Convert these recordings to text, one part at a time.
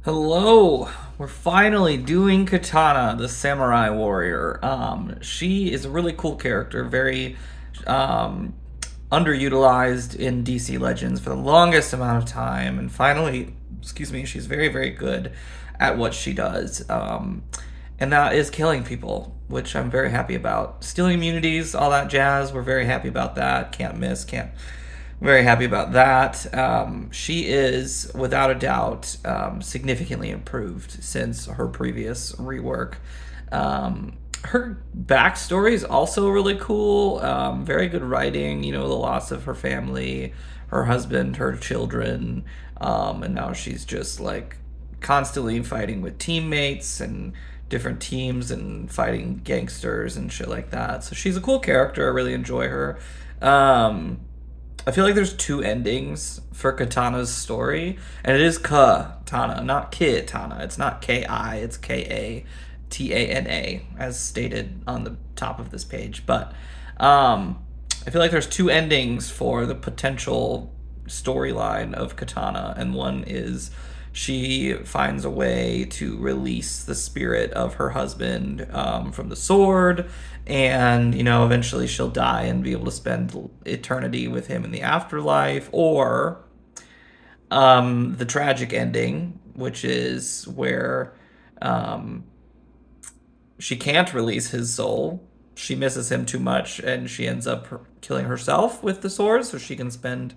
Hello, we're finally doing Katana, the samurai warrior. She is a really cool character, very um, underutilized in DC Legends for the longest amount of time, and finally, excuse me, she's very, very good at what she does, and that is killing people, which I'm very happy about. Stealing immunities, all that jazz, we're very happy about that. Can't miss, can't very happy about that. She is, without a doubt, significantly improved since her previous rework. Her backstory is also really cool. Very good writing. You know, the loss of her family, her husband, her children, and now she's just like constantly fighting with teammates and different teams and fighting gangsters and shit like that. So she's a cool character. I really enjoy her. Um, I feel like there's two endings for Katana's story, and it is Katana, not Kitana. It's not Ki, it's Katana, as stated on the top of this page. But I feel like there's two endings for the potential storyline of Katana, and one is she finds a way to release the spirit of her husband from the sword, and eventually she'll die and be able to spend eternity with him in the afterlife, or the tragic ending, which is where um, she can't release his soul. She misses him too much, and she ends up killing herself with the sword so she can spend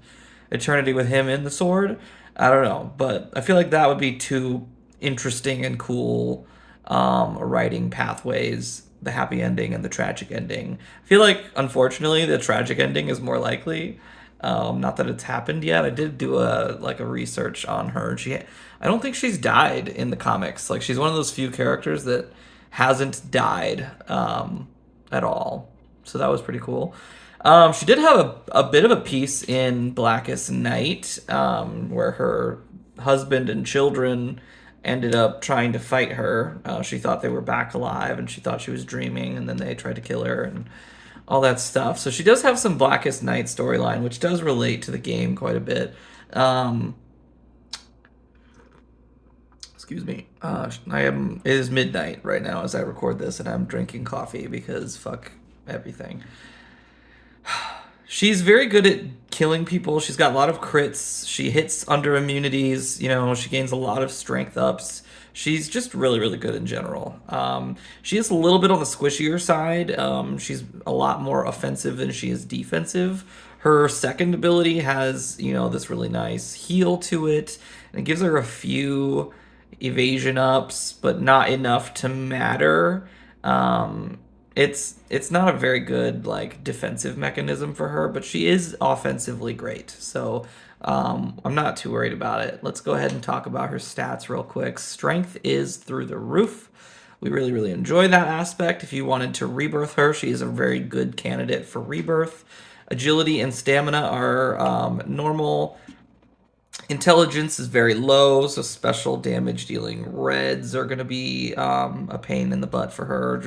eternity with him in the sword. I don't know, but I feel like that would be two interesting and cool writing pathways, the happy ending and the tragic ending. I feel like, unfortunately, the tragic ending is more likely. Not that it's happened yet. I did do a research on her. I don't think she's died in the comics. Like, she's one of those few characters that hasn't died at all. So that was pretty cool. She did have a bit of a piece in Blackest Night, where her husband and children ended up trying to fight her. She thought they were back alive, and she thought she was dreaming, and then they tried to kill her and all that stuff. So she does have some Blackest Night storyline, which does relate to the game quite a bit. Um, Excuse me. I am. It is midnight right now as I record this, and I'm drinking coffee because fuck everything. She's very good at killing people. She's got a lot of crits. She hits under immunities. She gains a lot of strength ups. She's just really, really good in general. She is a little bit on the squishier side. She's a lot more offensive than she is defensive. Her second ability has, this really nice heal to it, and it gives her a few evasion ups, but not enough to matter. It's not a very good like defensive mechanism for her, but she is offensively great. So I'm not too worried about it. Let's go ahead and talk about her stats real quick. Strength is through the roof. We really, really enjoy that aspect. If you wanted to rebirth her, she is a very good candidate for rebirth. Agility and stamina are normal. Intelligence is very low, so special damage dealing reds are going to be a pain in the butt for her.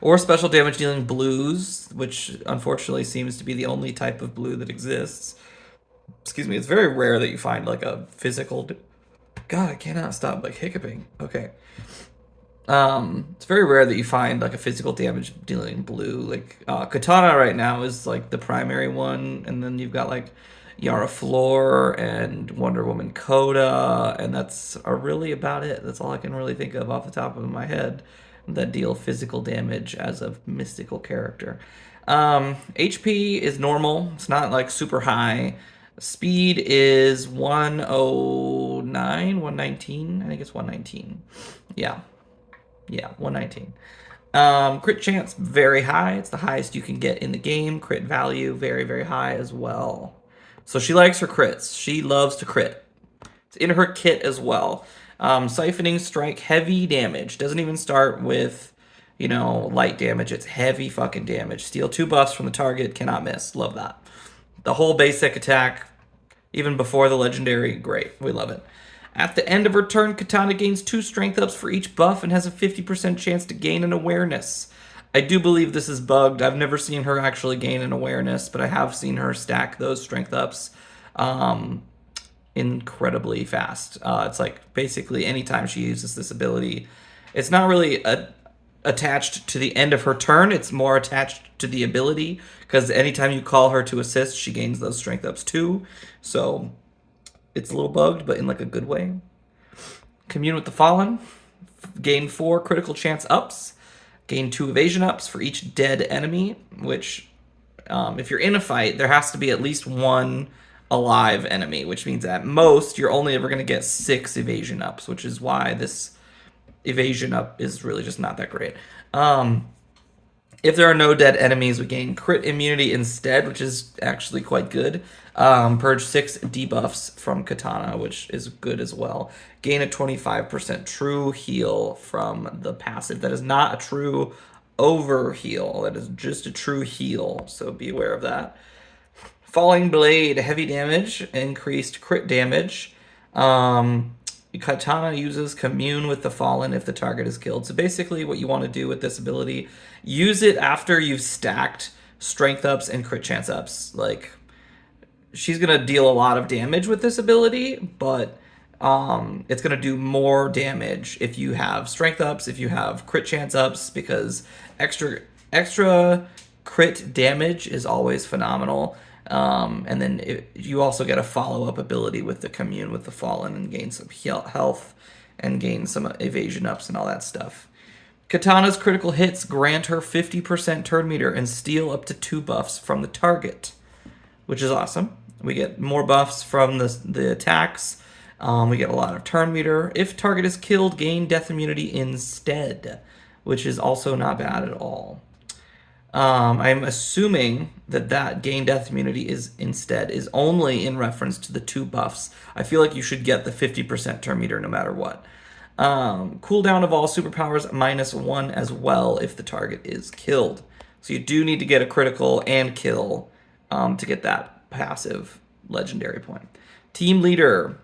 Or special damage dealing blues, which unfortunately seems to be the only type of blue that exists. Excuse me. It's very rare that you find like a physical. God, I cannot stop like hiccuping. Okay. It's very rare that you find like a physical damage dealing blue. Like Katana right now is like the primary one, and then you've got like Yara Floor and Wonder Woman Coda, and that's really about it. That's all I can really think of off the top of my head that deal physical damage as a mystical character. HP is normal. It's not like super high. Speed is 109, 119. I think it's 119. Yeah. Yeah, 119. Crit chance, very high. It's the highest you can get in the game. Crit value, very, very high as well. So she likes her crits. She loves to crit. It's in her kit as well. Siphoning strike, heavy damage. Doesn't even start with, light damage. It's heavy fucking damage. Steal 2 buffs from the target, cannot miss. Love that. The whole basic attack, even before the legendary, great. We love it. At the end of her turn, Katana gains 2 strength ups for each buff and has a 50% chance to gain an awareness. I do believe this is bugged. I've never seen her actually gain an awareness, but I have seen her stack those strength ups. incredibly fast. It's like basically anytime she uses this ability, it's not really attached to the end of her turn. It's more attached to the ability, because anytime you call her to assist, she gains those strength ups too. So it's a little bugged, but in like a good way. Commune with the Fallen. Gain 4 critical chance ups. Gain 2 evasion ups for each dead enemy, which if you're in a fight, there has to be at least one alive enemy, which means at most you're only ever going to get 6 evasion ups, which is why this evasion up is really just not that great. If there are no dead enemies, we gain crit immunity instead, which is actually quite good. Purge 6 debuffs from Katana, which is good as well. Gain a 25% true heal from the passive. That is not a true over heal. That is just a true heal, so be aware of that. Falling Blade, heavy damage, increased crit damage. Katana uses Commune with the Fallen if the target is killed. So basically what you want to do with this ability, use it after you've stacked strength ups and crit chance ups. Like, she's going to deal a lot of damage with this ability, but it's going to do more damage if you have strength ups, if you have crit chance ups, because extra crit damage is always phenomenal. And then you also get a follow-up ability with the Commune with the Fallen and gain some health and gain some evasion ups and all that stuff. Katana's critical hits grant her 50% turn meter and steal up to 2 buffs from the target, which is awesome. We get more buffs from the attacks. We get a lot of turn meter. If target is killed, gain death immunity instead, which is also not bad at all. I'm assuming that gain death immunity is only in reference to the 2 buffs. I feel like you should get the 50% turn meter no matter what. Cooldown of all superpowers -1 as well if the target is killed. So you do need to get a critical and kill to get that passive legendary point. Team leader.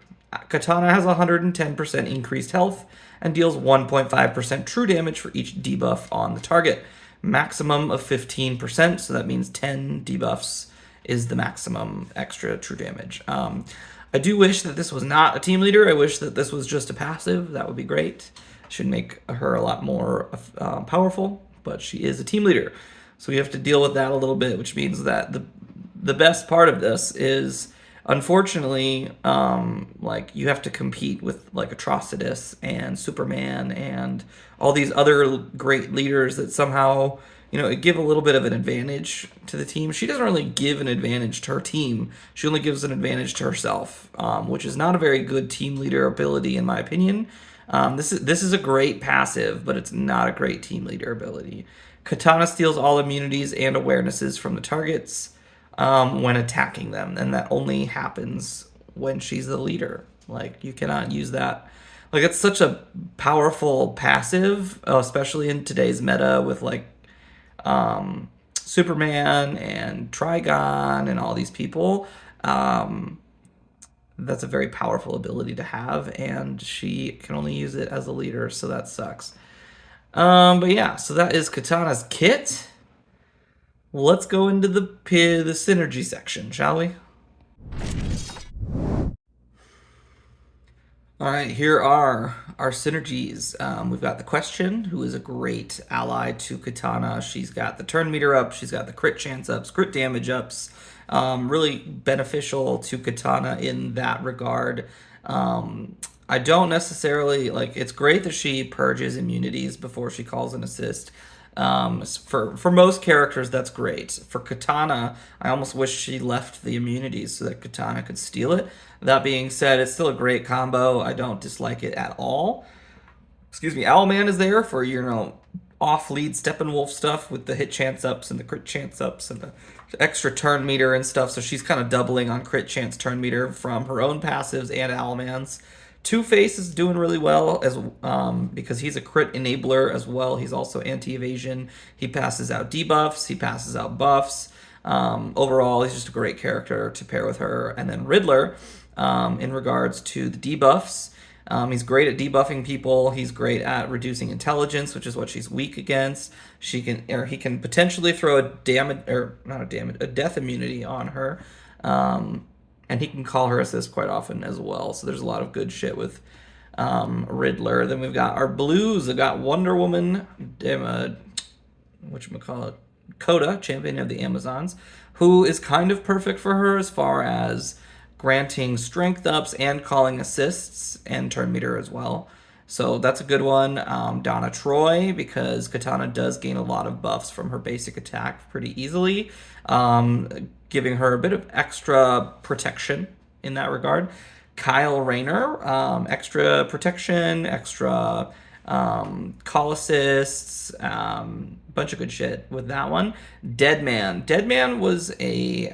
Katana has 110% increased health and deals 1.5% true damage for each debuff on the target. Maximum of 15%, so that means 10 debuffs is the maximum extra true damage. I do wish that this was not a team leader. I wish that this was just a passive. That would be great. Should make her a lot more powerful, but she is a team leader. So we have to deal with that a little bit, which means that the best part of this is, unfortunately, like, you have to compete with like Atrocitus and Superman and all these other great leaders that somehow, give a little bit of an advantage to the team. She doesn't really give an advantage to her team. She only gives an advantage to herself, which is not a very good team leader ability in my opinion. This is a great passive, but it's not a great team leader ability. Katana steals all immunities and awarenesses from the targets when attacking them, and that only happens when she's the leader. Like, you cannot use that. Like, it's such a powerful passive, especially in today's meta with like Superman and Trigon and all these people. That's a very powerful ability to have, and she can only use it as a leader, so that sucks. But yeah, so that is Katana's kit. Let's go into the synergy section, shall we? All right, here are our synergies. We've got the Question, who is a great ally to Katana. She's got the turn meter up, she's got the crit chance ups, crit damage ups. Really beneficial to Katana in that regard. I don't necessarily, it's great that she purges immunities before she calls an assist. For most characters, that's great. For Katana, I almost wish she left the immunities so that Katana could steal it. That being said, it's still a great combo. I don't dislike it at all. Excuse me, Owlman is there for, off-lead Steppenwolf stuff with the hit chance ups and the crit chance ups and the extra turn meter and stuff, so she's kind of doubling on crit chance turn meter from her own passives and Owlman's. Two-Face is doing really well because he's a crit enabler as well. He's also anti-evasion. He passes out debuffs. He passes out buffs. Overall, he's just a great character to pair with her. And then Riddler, in regards to the debuffs, he's great at debuffing people. He's great at reducing intelligence, which is what she's weak against. He can potentially throw a death immunity on her. and he can call her assist quite often as well. So there's a lot of good shit with Riddler. Then we've got our blues. We've got Wonder Woman, whatchamacallit, Coda, champion of the Amazons, who is kind of perfect for her as far as granting strength ups and calling assists and turn meter as well. So that's a good one. Donna Troy, because Katana does gain a lot of buffs from her basic attack pretty easily, giving her a bit of extra protection in that regard. Kyle Rayner, extra protection, extra call assists, bunch of good shit with that one. Deadman. Deadman was a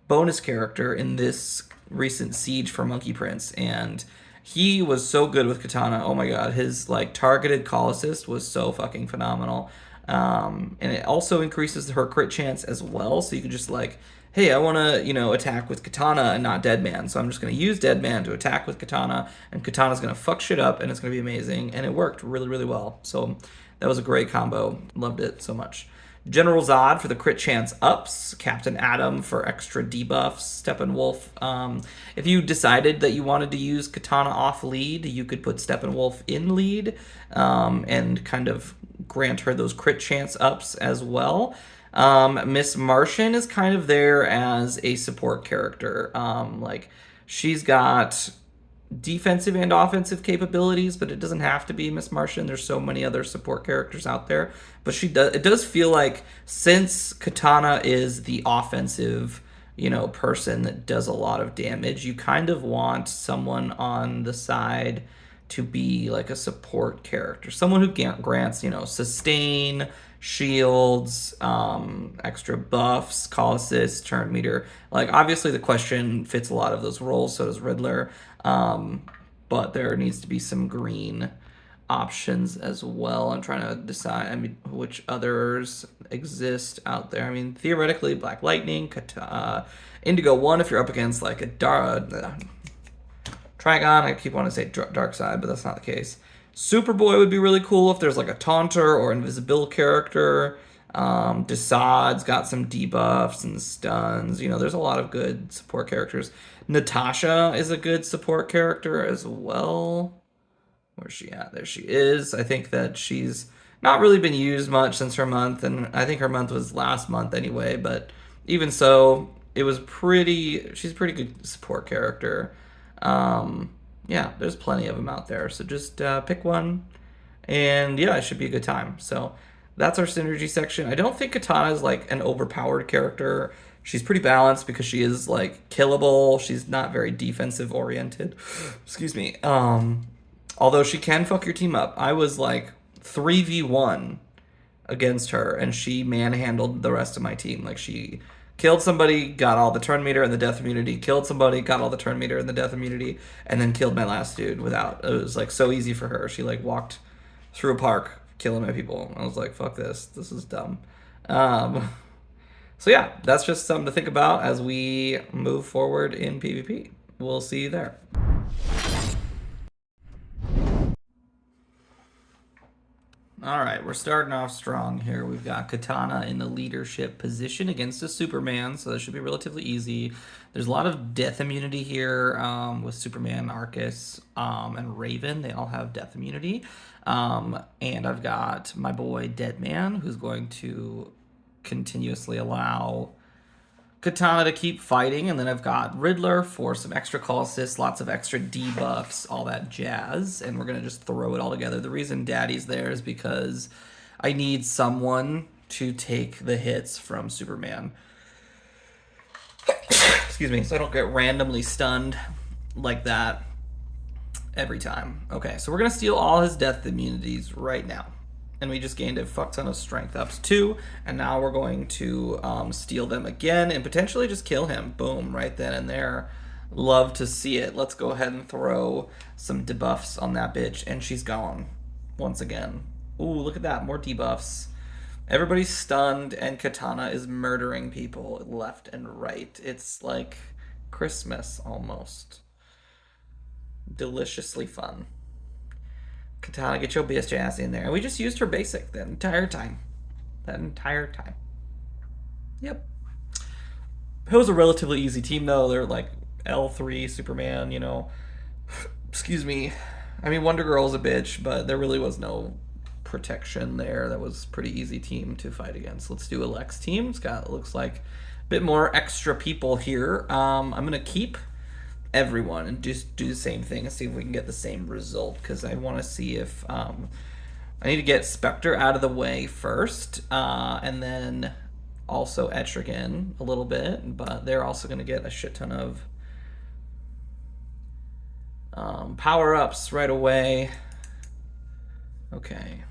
bonus character in this recent siege for Monkey Prince, and he was so good with Katana. Oh my god, his like targeted call assist was so fucking phenomenal. And it also increases her crit chance as well, so you can just like, hey, I want to, attack with Katana and not Deadman, so I'm just going to use Deadman to attack with Katana, and Katana's going to fuck shit up, and it's going to be amazing, and it worked really, really well. So that was a great combo. Loved it so much. General Zod for the crit chance ups, Captain Atom for extra debuffs, Steppenwolf. If you decided that you wanted to use Katana off lead, you could put Steppenwolf in lead and kind of grant her those crit chance ups as well. Miss Martian is kind of there as a support character. She's got defensive and offensive capabilities, but it doesn't have to be Miss Martian. There's so many other support characters out there, but it does feel like, since Katana is the offensive person that does a lot of damage, you kind of want someone on the side to be like a support character, someone who grants sustain, shields, extra buffs, call assist, turn meter. Like, obviously the question fits a lot of those roles, so does Riddler, but there needs to be some green options as well. I'm trying to decide which others exist out there. Theoretically, Black Lightning, Indigo 1 if you're up against like a Trigon. I keep wanting to say Dark Side, but that's not the case. Superboy would be really cool if there's like a taunter or invisible character. Desaad's got some debuffs and stuns. There's a lot of good support characters. Natasha is a good support character as well. Where's she at? There she is. I think that she's not really been used much since her month, and I think her month was last month anyway, but even so, she's a pretty good support character. Yeah, there's plenty of them out there, so just pick one, and yeah, it should be a good time. So that's our synergy section. I don't think Katana is like an overpowered character. She's pretty balanced because she is like killable. She's not very defensive oriented. Excuse me. Although she can fuck your team up. I was like 3v1 against her, and she manhandled the rest of my team. Like, she killed somebody, got all the turn meter and the death immunity, killed somebody, got all the turn meter and the death immunity, and then killed my last dude without. It was like so easy for her. She like walked through a park killing my people. I was like, fuck this. This is dumb. So yeah, that's just something to think about as we move forward in PvP. We'll see you there. Alright, we're starting off strong here. We've got Katana in the leadership position against a Superman, so that should be relatively easy. There's a lot of death immunity here with Superman, Arcus, and Raven. They all have death immunity. And I've got my boy Deadman, who's going to continuously allow Katana to keep fighting, and then I've got Riddler for some extra call assists, lots of extra debuffs, all that jazz, and we're going to just throw it all together. The reason Daddy's there is because I need someone to take the hits from Superman. Excuse me, so I don't get randomly stunned like that every time. Okay, so we're going to steal all his death immunities right now. And we just gained a fuck ton of strength ups too, and now we're going to steal them again and potentially just kill him. Boom, right then and there. Love to see it. Let's go ahead and throw some debuffs on that bitch, and she's gone once again. Ooh, look at that, more debuffs. Everybody's stunned, and Katana is murdering people left and right. It's like Christmas almost. Deliciously fun. Katana, get your bitch ass in there. And we just used her basic that entire time. Yep. It was a relatively easy team though. They're like L3 Superman, Excuse me. I mean, Wonder Girl's a bitch, but there really was no protection there. That was a pretty easy team to fight against. Let's do a Lex team. Looks like a bit more extra people here. I'm gonna keep everyone and just do the same thing and see if we can get the same result, because I want to see if I need to get Spectre out of the way first, and then also Etrigan a little bit, but they're also going to get a shit ton of power-ups right away. Okay,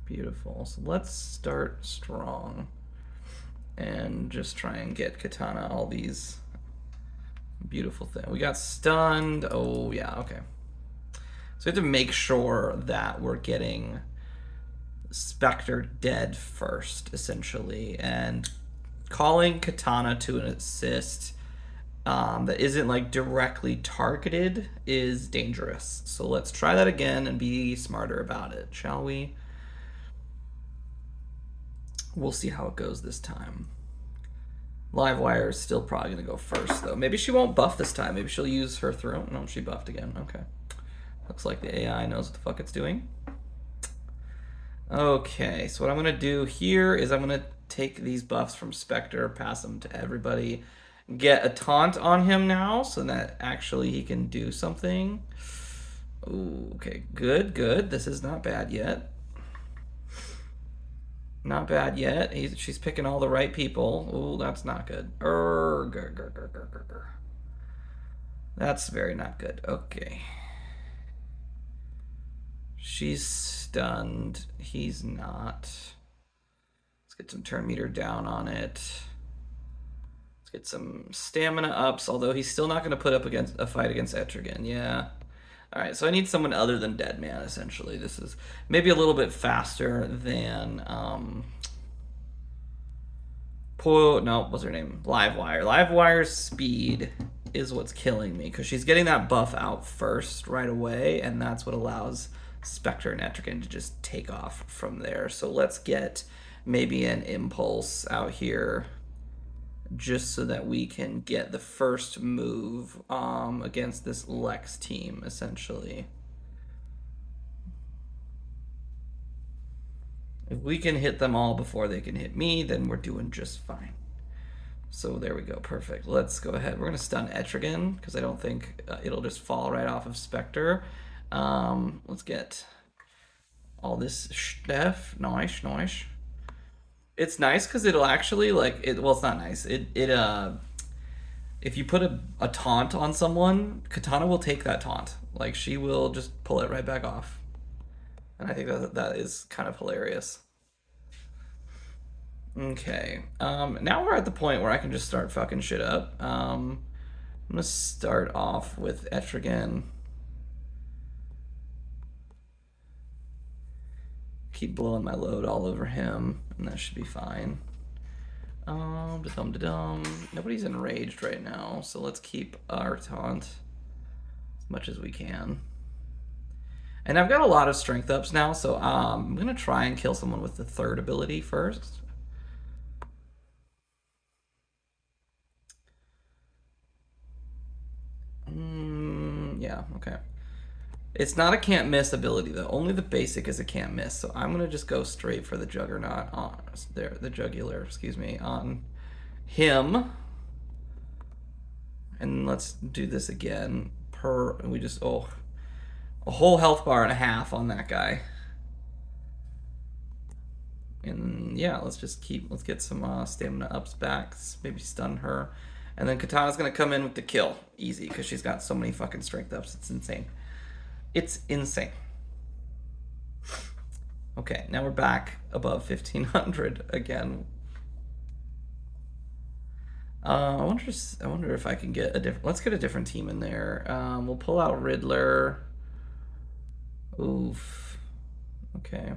beautiful. So let's start strong and just try and get Katana all these beautiful things. We got stunned. Oh, yeah, okay. So we have to make sure that we're getting Spectre dead first, essentially, and calling Katana to an assist that isn't like directly targeted is dangerous. So let's try that again and be smarter about it, shall we? We'll see how it goes this time. Livewire is still probably going to go first, though. Maybe she won't buff this time. Maybe she'll use her throw. No, she buffed again. Okay. Looks like the AI knows what the fuck it's doing. Okay, so what I'm going to do here is I'm going to take these buffs from Spectre, pass them to everybody, get a taunt on him now so that actually he can do something. Ooh, okay, good, good. This is not bad yet. Not bad yet. She's picking all the right people. Ooh, that's not good. That's very not good. Okay. She's stunned. He's not. Let's get some turn meter down on it. Let's get some stamina ups, although he's still not going to put up against a fight against Etrigan. Yeah. All right, so I need someone other than Deadman, essentially. This is maybe a little bit faster than no, what's her name? Livewire. Livewire's speed is what's killing me, because she's getting that buff out first right away, and that's what allows Spectre and Etrigan to just take off from there. So let's get maybe an impulse out here just so that we can get the first move against this Lex team, essentially. If we can hit them all before they can hit me, then we're doing just fine. So there we go, perfect. Let's go ahead. We're going to stun Etrigan, because I don't think it'll just fall right off of Spectre. Let's get all this stuff. Nice, nice. It's nice because it'll actually, like, well, it's not nice. If you put a taunt on someone, Katana will take that taunt. Like, she will just pull it right back off. And I think that is kind of hilarious. Okay. Now we're at the point where I can just start fucking shit up. I'm going to start off with Etrigan. Keep blowing my load all over him, and that should be fine. Nobody's enraged right now, so let's keep our taunt as much as we can. And I've got a lot of strength ups now, so I'm going to try and kill someone with the third ability first. Yeah, okay. It's not a can't miss ability though. Only the basic is a can't miss. So I'm gonna just go straight for the Juggernaut on there, the Jugular, excuse me, on him. And let's do this again. We just a whole health bar and a half on that guy. And yeah, let's get some stamina ups back. Maybe stun her. And then Katana's gonna come in with the kill. Easy, because she's got so many fucking strength ups. It's insane. It's insane. Okay, now we're back above 1500 again. I wonder if I can get a different. Let's get a different team in there. We'll pull out Riddler. Oof. Okay.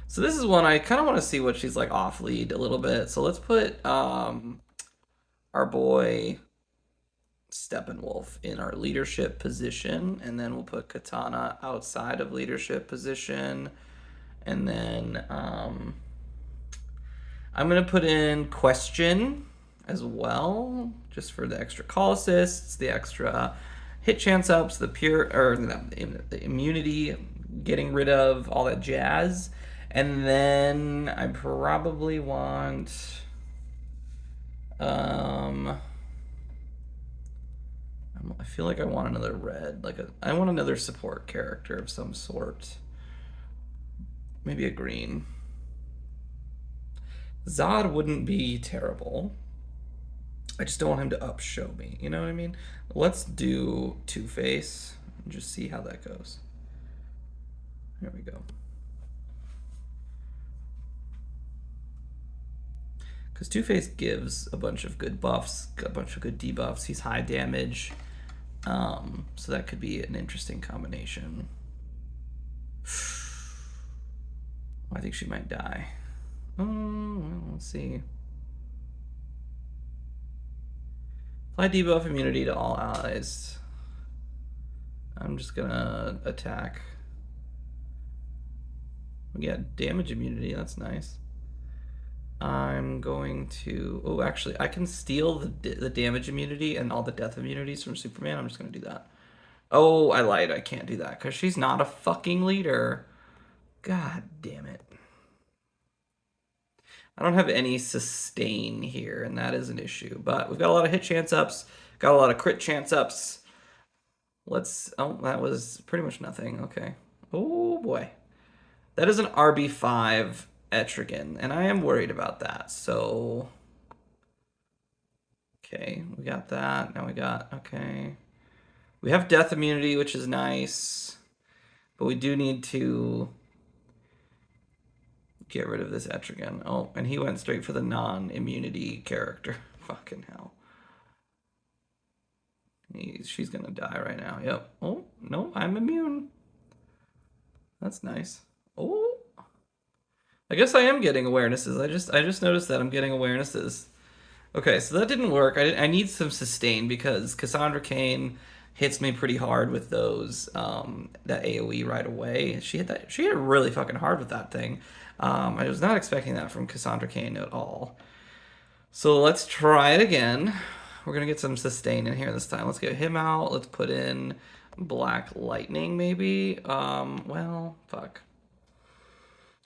So this is one I kind of want to see what she's like off lead a little bit. So let's put our boy Steppenwolf in our leadership position, and then we'll put Katana outside of leadership position, and then I'm gonna put in Question as well, just for the extra call assists, the extra hit chance ups, the the immunity, getting rid of all that jazz. And then I probably want I feel like I want another red, I want another support character of some sort. Maybe a green. Zod wouldn't be terrible. I just don't want him to up-show me. You know what I mean? Let's do Two-Face and just see how that goes. Here we go. Because Two-Face gives a bunch of good buffs, a bunch of good debuffs. He's high damage. So that could be an interesting combination. I think she might die. Well, let's see. Apply debuff immunity to all allies. I'm just gonna attack. We get damage immunity, that's nice. I'm going to... Oh, actually, I can steal the damage immunity and all the death immunities from Superman. I'm just gonna do that. Oh, I lied. I can't do that because she's not a fucking leader. God damn it. I don't have any sustain here, and that is an issue. But we've got a lot of hit chance ups, got a lot of crit chance ups. Let's... Oh, that was pretty much nothing. Okay. Oh, boy. That is an RB5 Etrigan, and I am worried about that. So... Okay, we got that. Now we got... Okay. We have death immunity, which is nice. But we do need to... get rid of this Etrigan. Oh, and he went straight for the non-immunity character. Fucking hell. She's gonna die right now. Yep. Oh, no, I'm immune. That's nice. Oh. I guess I am getting awarenesses. I just noticed that I'm getting awarenesses. Okay, so that didn't work. I need some sustain because Cassandra Cain hits me pretty hard with those that AoE right away. She hit really fucking hard with that thing. I was not expecting that from Cassandra Cain at all. So let's try it again. We're gonna get some sustain in here this time. Let's get him out. Let's put in Black Lightning maybe. Well, fuck.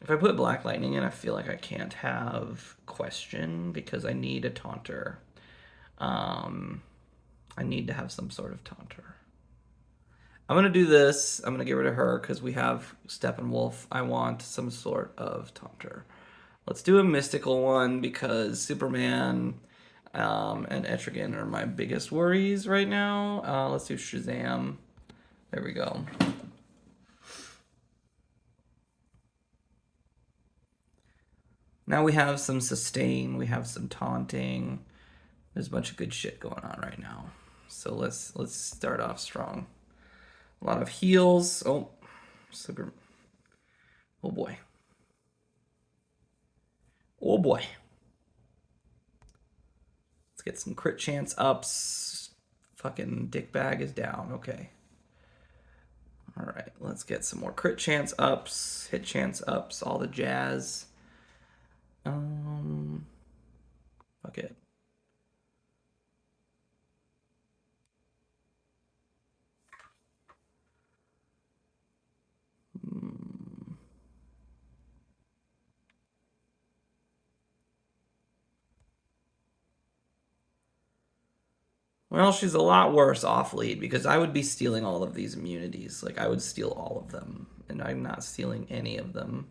If I put Black Lightning in, I feel like I can't have Question because I need a taunter. I need to have some sort of taunter. I'm going to do this. I'm going to get rid of her because we have Steppenwolf. I want some sort of taunter. Let's do a mystical one because Superman and Etrigan are my biggest worries right now. Let's do Shazam. There we go. Now we have some sustain. We have some taunting. There's a bunch of good shit going on right now. So let's start off strong. A lot of heals. Oh, super. Oh boy. Oh boy. Let's get some crit chance ups. Fucking dickbag is down. Okay. All right. Let's get some more crit chance ups, hit chance ups, all the jazz. Fuck it. Well, she's a lot worse off lead because I would be stealing all of these immunities. Like, I would steal all of them, and I'm not stealing any of them,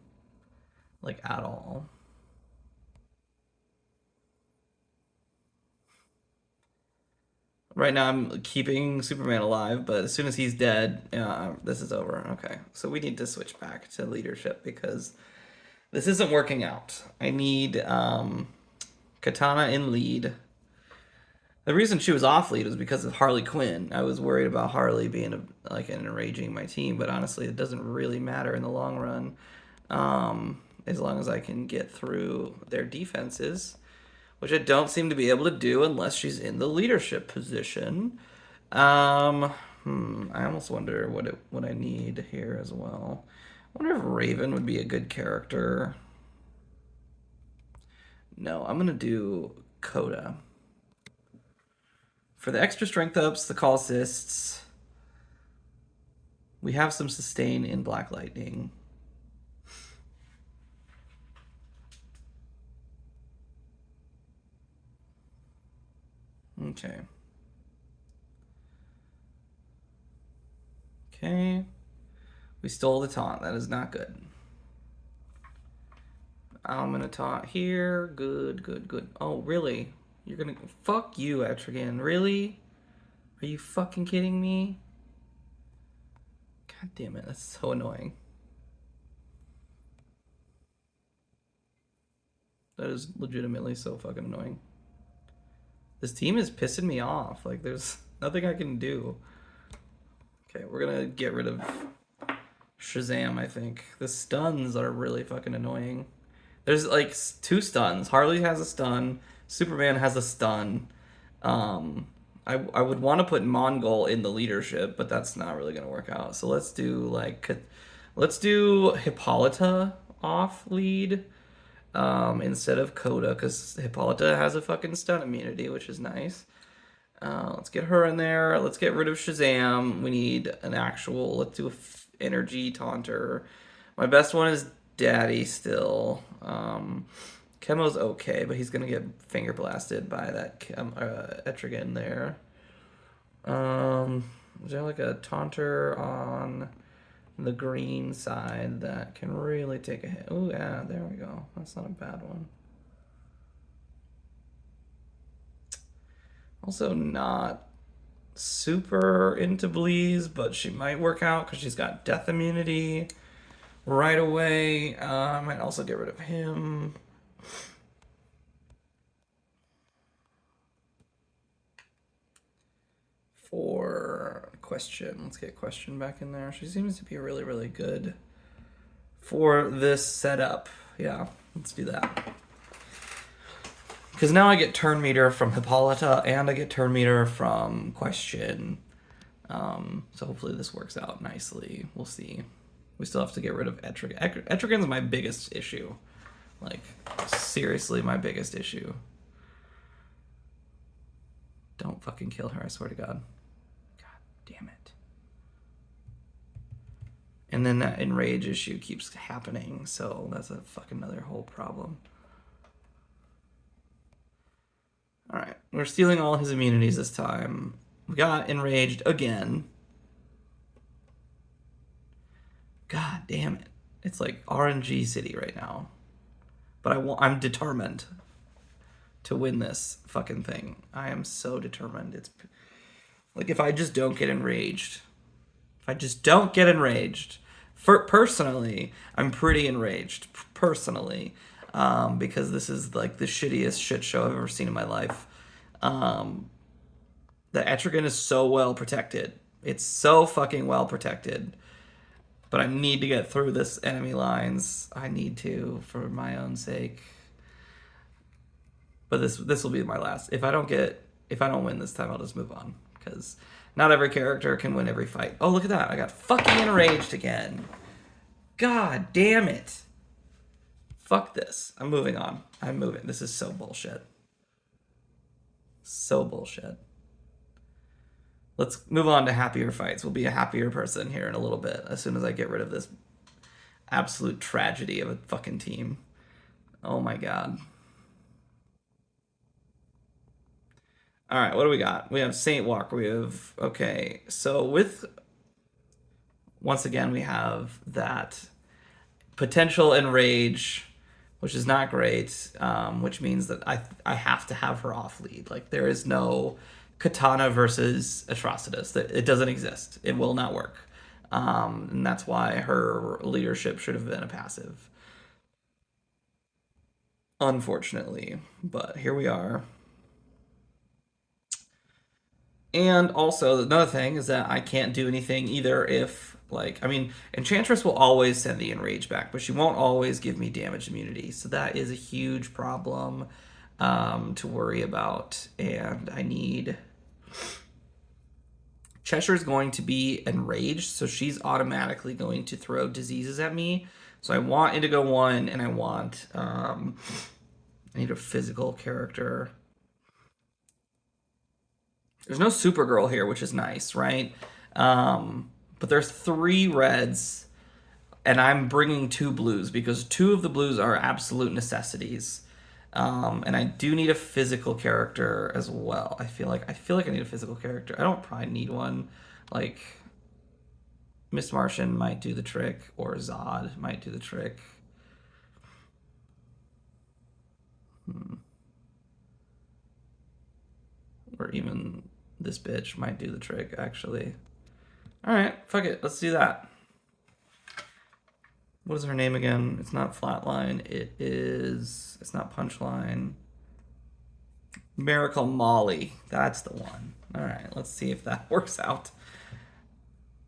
like, at all. Right now, I'm keeping Superman alive, but as soon as he's dead, this is over. Okay, so we need to switch back to leadership because this isn't working out. I need Katana in lead. The reason she was off lead was because of Harley Quinn. I was worried about Harley being an enraging my team, but honestly, it doesn't really matter in the long run. As long as I can get through their defenses, which I don't seem to be able to do unless she's in the leadership position. I almost wonder what I need here as well. I wonder if Raven would be a good character. No, I'm gonna do Coda. For the extra strength ups, the call assists, we have some sustain in Black Lightning. Okay. Okay. We stole the taunt. That is not good. I'm gonna taunt here. Good, good, good. Oh, really? You're gonna... Fuck you, Etrigan. Really? Are you fucking kidding me? God damn it. That's so annoying. That is legitimately so fucking annoying. This team is pissing me off. Like, there's nothing I can do. Okay, we're gonna get rid of Shazam, I think. The stuns are really fucking annoying. There's like 2 stuns. Harley has a stun. Superman has a stun. I would want to put Mongol in the leadership, but that's not really gonna work out. So let's do Hippolyta off lead instead of Coda, because Hippolyta has a fucking stun immunity, which is nice. Let's get her in there. Let's get rid of Shazam. We need an actual... Let's do a energy taunter. My best one is Daddy still. Chemo's okay, but he's going to get finger blasted by that Etrigan there. Is there like a taunter on the green side that can really take a hit? Oh, yeah, there we go. That's not a bad one. Also not super into Bleeze, but she might work out because she's got death immunity right away. I might also get rid of him. For Question, let's get Question back in there. She seems to be really, really good for this setup. Yeah, let's do that. Because now I get turn meter from Hippolyta and I get turn meter from Question. So hopefully this works out nicely. We'll see. We still have to get rid of Etrigan. Etrigan's my biggest issue. Like, seriously, my biggest issue. Don't fucking kill her, I swear to God. God damn it. And then that enrage issue keeps happening, so that's a fucking another whole problem. Alright, we're stealing all his immunities this time. We got enraged again. God damn it. It's like RNG City right now. But I'm determined to win this fucking thing. I am so determined. It's like, if I just don't get enraged. Personally, I'm pretty enraged. Personally. Because this is like the shittiest shit show I've ever seen in my life. The Etrigan is so well protected. It's so fucking well protected. But I need to get through this enemy lines. I need to, for my own sake. But this will be my last. If I don't win this time, I'll just move on. Because not every character can win every fight. Oh, look at that. I got fucking enraged again. God damn it. Fuck this. I'm moving on. I'm moving. This is so bullshit. So bullshit. Let's move on to happier fights. We'll be a happier person here in a little bit, as soon as I get rid of this absolute tragedy of a fucking team. Oh my God. Alright, what do we got? We have Saint Walk. We have... Okay, so with... Once again, we have that potential enrage, which is not great, which means that I have to have her off lead. Like, there is no Katana versus Atrocitus. It doesn't exist. It will not work. And that's why her leadership should have been a passive. Unfortunately. But here we are. And also, another thing is that I can't do anything either if, like, I mean, Enchantress will always send the enrage back, but she won't always give me damage immunity. So that is a huge problem to worry about. And I need... Cheshire's going to be enraged, so she's automatically going to throw diseases at me. So I want Indigo 1, and I want... I need a physical character. There's no Supergirl here, which is nice, right? But there's 3 reds, and I'm bringing 2 blues because 2 of the blues are absolute necessities. And I do need a physical character as well. I feel like I need a physical character. I don't probably need one. Like Miss Martian might do the trick, or Zod might do the trick. Or even this bitch might do the trick, actually. Alright, fuck it. Let's do that. What is her name again? It's not Flatline. It's not Punchline. Miracle Molly. That's the one. Alright, let's see if that works out.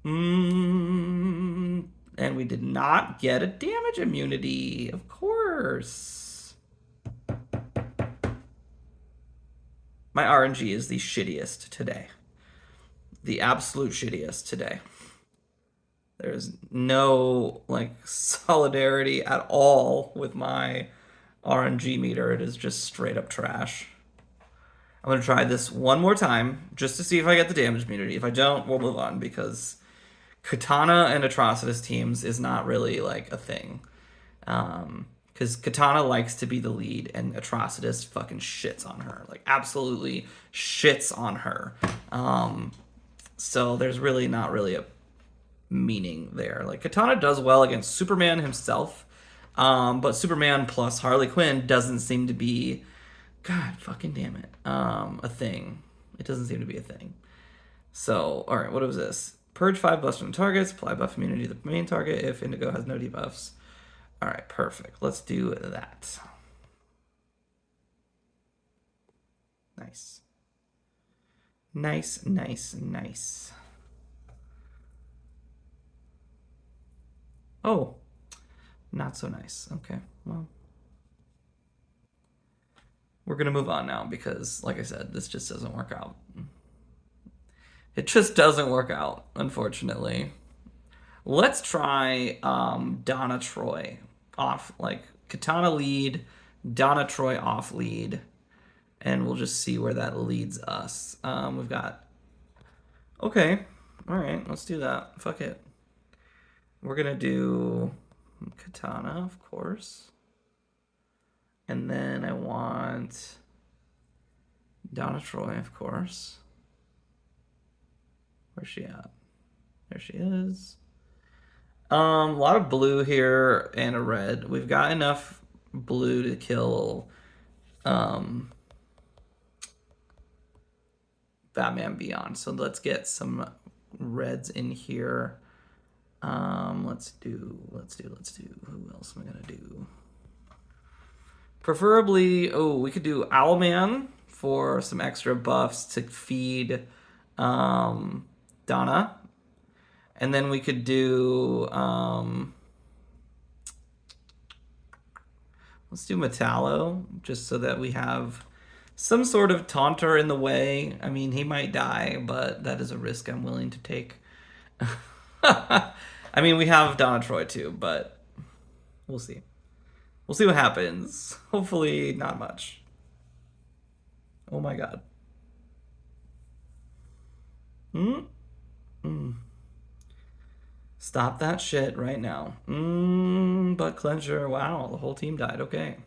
And we did not get a damage immunity. Of course. My RNG is the shittiest today. The absolute shittiest today. There's no like solidarity at all with my RNG meter. It is just straight up trash. I'm going to try this one more time just to see if I get the damage immunity. If I don't, we'll move on because Katana and Atrocitus teams is not really like a thing. Because Katana likes to be the lead and Atrocitus fucking shits on her. Like absolutely shits on her. So there's really not really a meaning there. Like Katana does well against Superman himself, but Superman plus Harley Quinn doesn't seem to be, god fucking damn it, a thing. It doesn't seem to be a thing. So all right, what was this? Purge 5 buffs from targets, apply buff immunity to the main target if Indigo has no debuffs. All right, perfect. Let's do that. Nice. Nice, nice, nice. Oh, not so nice. Okay, well. We're going to move on now because, like I said, this just doesn't work out. It just doesn't work out, unfortunately. Let's try Donna Troy off, like Katana lead, Donna Troy off lead, and we'll just see where that leads us. We've got... Okay, all right, let's do that. Fuck it. We're going to do Katana, of course. And then I want Donna Troy, of course. Where's she at? There she is. A lot of blue here and a red. We've got enough blue to kill Batman Beyond. So let's get some reds in here. Let's do. Who else am I gonna do? Preferably, we could do Owlman for some extra buffs to feed Donna. And then we could do, let's do Metallo, just so that we have some sort of taunter in the way. I mean, he might die, but that is a risk I'm willing to take. I mean, we have Donna Troy too, but we'll see. We'll see what happens. Hopefully not much. Oh my god. Stop that shit right now. Butt clencher. Wow, the whole team died. Okay.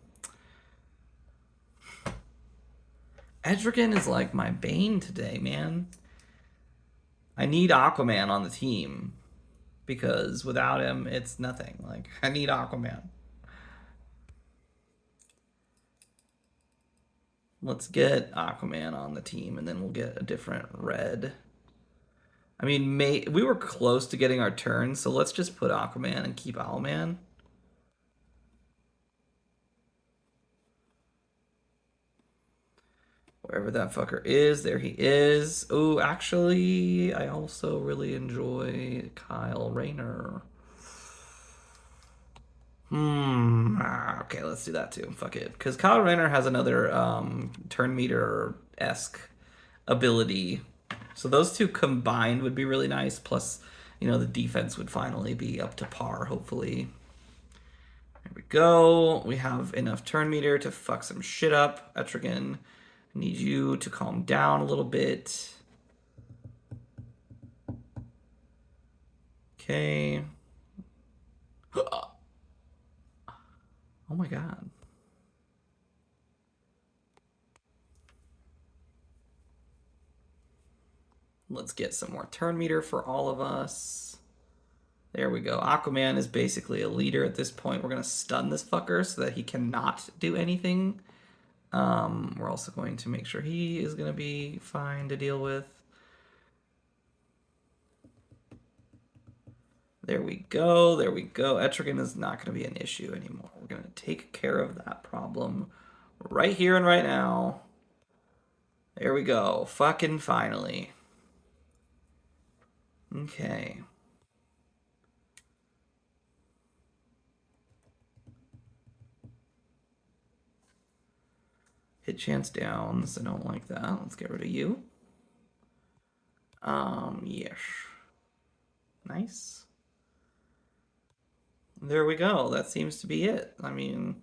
Etrigan is like my bane today, man. I need Aquaman on the team because without him, it's nothing. Like, I need Aquaman. Let's get Aquaman on the team, and then we'll get a different red. I mean, we were close to getting our turn, so let's just put Aquaman and keep Owlman. Wherever that fucker is, there he is. Oh, actually, I also really enjoy Kyle Rayner. Okay, let's do that too. Fuck it. Because Kyle Rayner has another turn meter-esque ability. So those two combined would be really nice. Plus, you know, the defense would finally be up to par, hopefully. There we go. We have enough turn meter to fuck some shit up. Etrigan, I need you to calm down a little bit. Okay. Oh my god. Let's get some more turn meter for all of us. There we go. Aquaman is basically a leader at this point. We're going to stun this fucker so that he cannot do anything. We're also going to make sure he is going to be fine to deal with. There we go. There we go. Etrigan is not going to be an issue anymore. We're going to take care of that problem right here and right now. There we go. Fucking finally. Okay. Hit chance downs. I don't like that. Let's get rid of you. Yes. Nice. There we go. That seems to be it. I mean,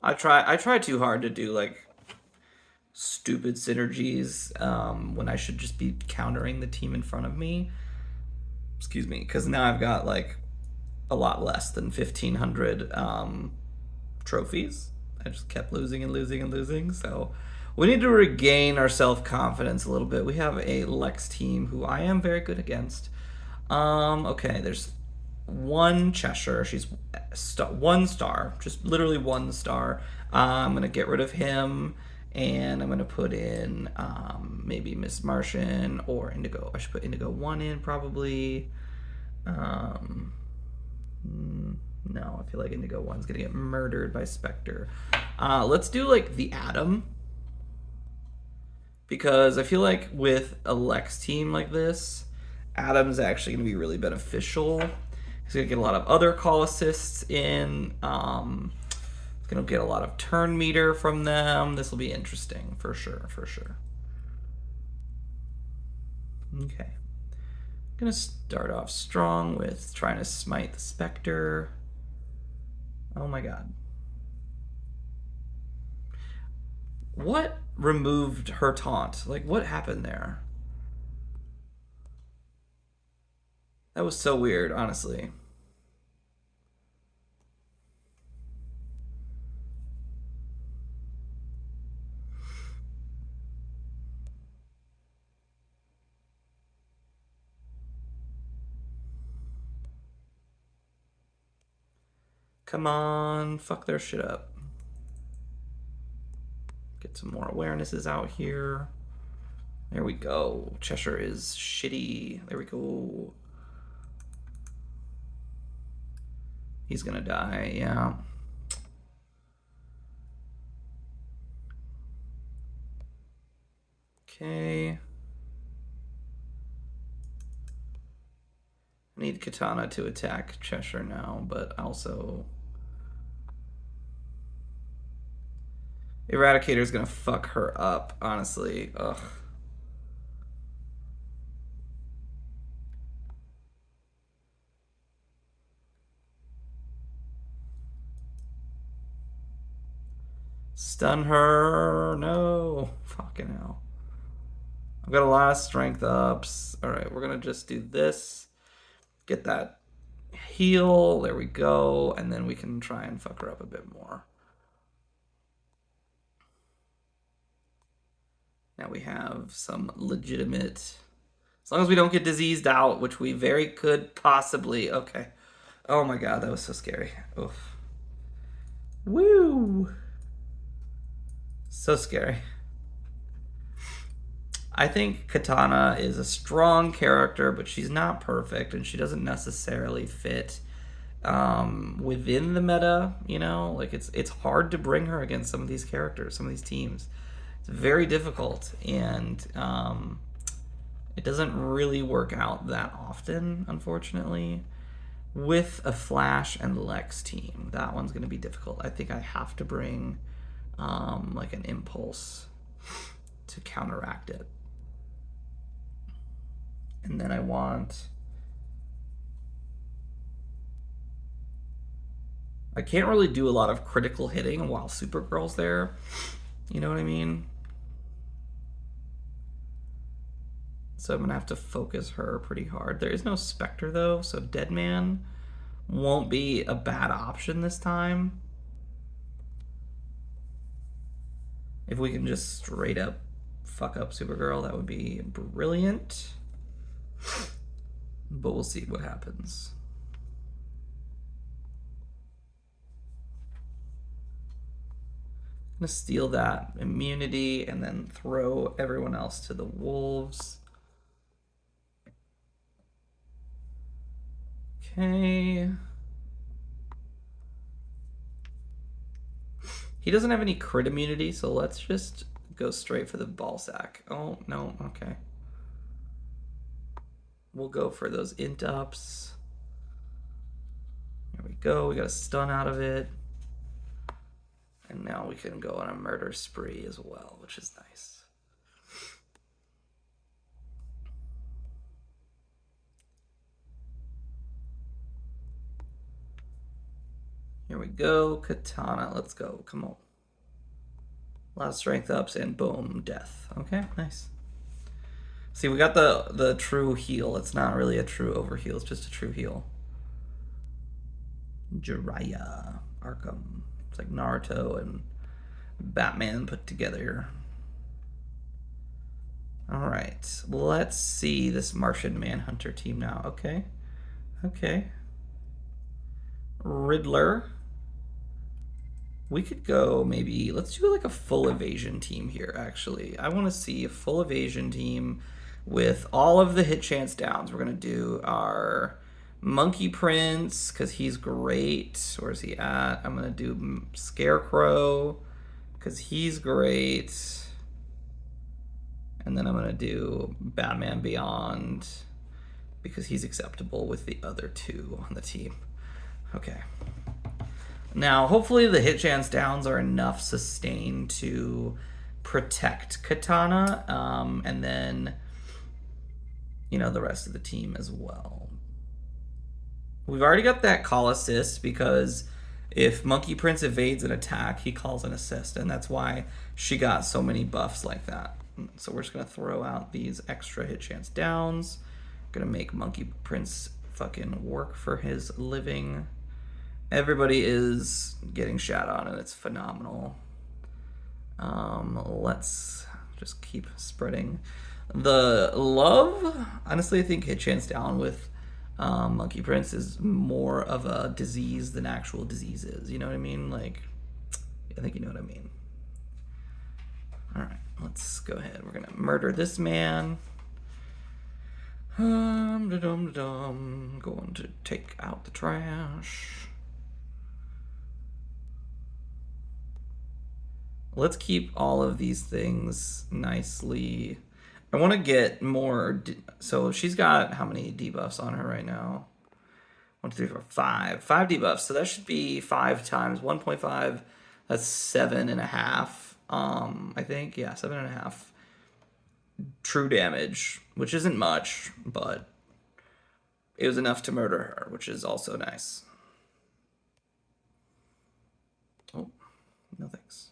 I try too hard to do like stupid synergies when I should just be countering the team in front of me. Excuse me, because now I've got like a lot less than 1,500 trophies. I just kept losing and losing and losing. So we need to regain our self-confidence a little bit. We have a Lex team who I am very good against. Okay, there's one Cheshire. She's one star, just literally one star. I'm gonna get rid of him, and I'm gonna put in maybe Miss Martian or Indigo. I should put Indigo 1 in probably. No, I feel like Indigo 1's gonna get murdered by Spectre. Let's do like the Atom, because I feel like with a Lex team like this, Atom's actually gonna be really beneficial. He's gonna get a lot of other call assists in. He's gonna get a lot of turn meter from them. This will be interesting for sure, for sure. Okay. I'm gonna start off strong with trying to smite the Spectre. Oh my god. What removed her taunt? Like, what happened there? That was so weird, honestly. Come on, fuck their shit up. Get some more awarenesses out here. There we go. Cheshire is shitty. There we go. He's gonna die, yeah. Okay. I need Katana to attack Cheshire now, but also Eradicator's gonna fuck her up, honestly. Ugh. Stun her. No. Fucking hell. I've got a lot of strength ups. Alright, we're gonna just do this. Get that heal. There we go. And then we can try and fuck her up a bit more. Now we have some legitimate... As long as we don't get diseased out, which we very could possibly... Okay. Oh my god, that was so scary. Oof. Woo! So scary. I think Katana is a strong character, but she's not perfect, and she doesn't necessarily fit within the meta, you know? Like, it's hard to bring her against some of these characters, some of these teams. It's very difficult, and it doesn't really work out that often, unfortunately. With a Flash and Lex team, that one's going to be difficult. I think I have to bring like an Impulse to counteract it. And then I want... I can't really do a lot of critical hitting while Supergirl's there. You know what I mean? So I'm going to have to focus her pretty hard. There is no Spectre, though, so Deadman won't be a bad option this time. If we can just straight up fuck up Supergirl, that would be brilliant. But we'll see what happens. I'm gonna steal that immunity and then throw everyone else to the wolves. Okay. He doesn't have any crit immunity, so let's just go straight for the ball sack. Oh, no, okay. We'll go for those int ups. There we go, we got a stun out of it. And now we can go on a murder spree as well, which is nice. Here we go, Katana, let's go, come on. A lot of strength ups and boom, death. Okay, nice. See, we got the true heal. It's not really a true overheal, it's just a true heal. Jiraiya, Arkham. It's like Naruto and Batman put together. Alright, let's see this Martian Manhunter team now. Okay, okay. Riddler. We could go maybe, let's do like a full evasion team here, actually. I want to see a full evasion team with all of the hit chance downs. We're going to do our Monkey Prince, because he's great. Where's he at? I'm going to do Scarecrow, because he's great. And then I'm going to do Batman Beyond, because he's acceptable with the other two on the team. Okay. Now, hopefully the hit chance downs are enough sustain to protect Katana, and then, you know, the rest of the team as well. We've already got that call assist, because if Monkey Prince evades an attack, he calls an assist, and that's why she got so many buffs like that. So we're just going to throw out these extra hit chance downs. Going to make Monkey Prince fucking work for his living. Everybody is getting shat on, and it's phenomenal. Let's just keep spreading the love. Honestly, I think hit chance down with Monkey Prince is more of a disease than actual disease is. You know what I mean? Like, I think you know what I mean. All right, let's go ahead. We're gonna murder this man. Going to take out the trash. Let's keep all of these things nicely. I want to get more. So she's got how many debuffs on her right now? 1, 2, 3, 4, 5. 5 debuffs. So that should be 5 times 1.5. That's 7.5. I think, yeah, 7.5 true damage, which isn't much, but it was enough to murder her, which is also nice. Oh, no thanks.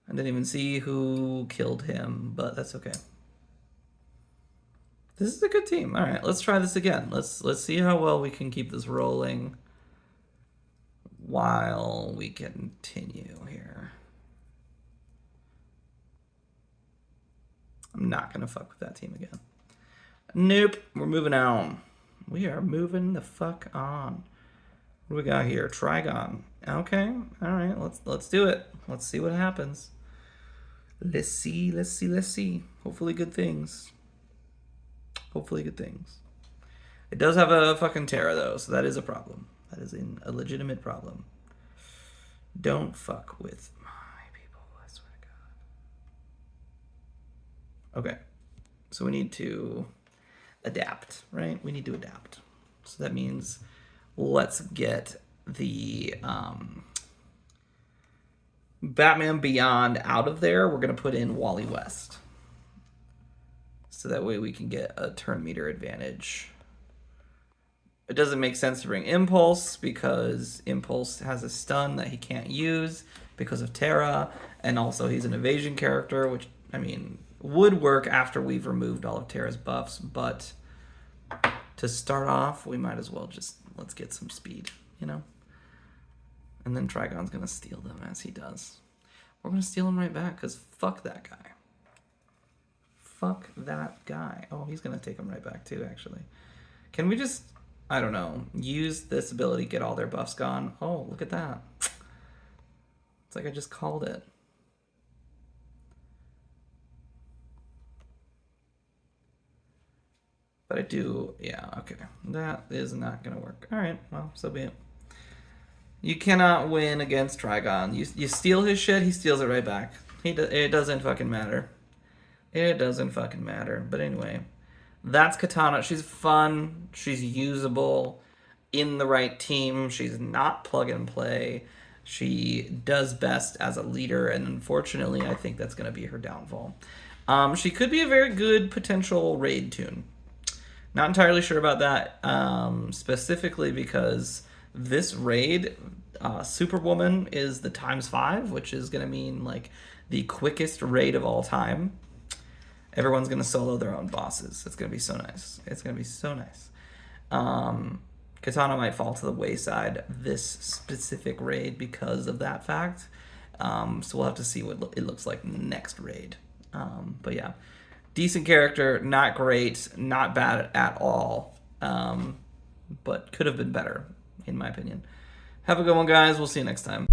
I didn't even see who killed him, but that's okay. This is a good team. All right, let's try this again. Let's see how well we can keep this rolling while we continue here. I'm not going to fuck with that team again. Nope, we're moving on. We are moving the fuck on. What do we got here? Trigon. Okay, all right, let's do it. Let's see what happens. Let's see. Hopefully good things. Hopefully good things. It does have a fucking Terra, though, so that is a problem. That is a legitimate problem. Don't fuck with my people, I swear to God. Okay, so we need to adapt, right? We need to adapt. So that means let's get the Batman Beyond out of there. We're going to put in Wally West. So that way we can get a turn meter advantage. It doesn't make sense to bring Impulse because Impulse has a stun that he can't use because of Terra. And also he's an evasion character, which, I mean, would work after we've removed all of Terra's buffs, but to start off, we might as well just, let's get some speed, you know? And then Trigon's going to steal them as he does. We're going to steal him right back, because fuck that guy. Fuck that guy. Oh, he's going to take him right back too, actually. Can we just, I don't know, use this ability, get all their buffs gone? Oh, look at that. It's like I just called it. But I do, yeah, okay. That is not going to work. All right, well, so be it. You cannot win against Trigon. You steal his shit, he steals it right back. It doesn't fucking matter. It doesn't fucking matter. But anyway, that's Katana. She's fun. She's usable in the right team. She's not plug and play. She does best as a leader, and unfortunately, I think that's going to be her downfall. She could be a very good potential raid toon. Not entirely sure about that, specifically because this raid, Superwoman, is the ×5, which is going to mean like the quickest raid of all time. Everyone's going to solo their own bosses. It's going to be so nice. It's going to be so nice. Katana might fall to the wayside this specific raid because of that fact. So we'll have to see what it looks like next raid. But yeah, decent character, not great, not bad at all, but could have been better, in my opinion. Have a good one, guys. We'll see you next time.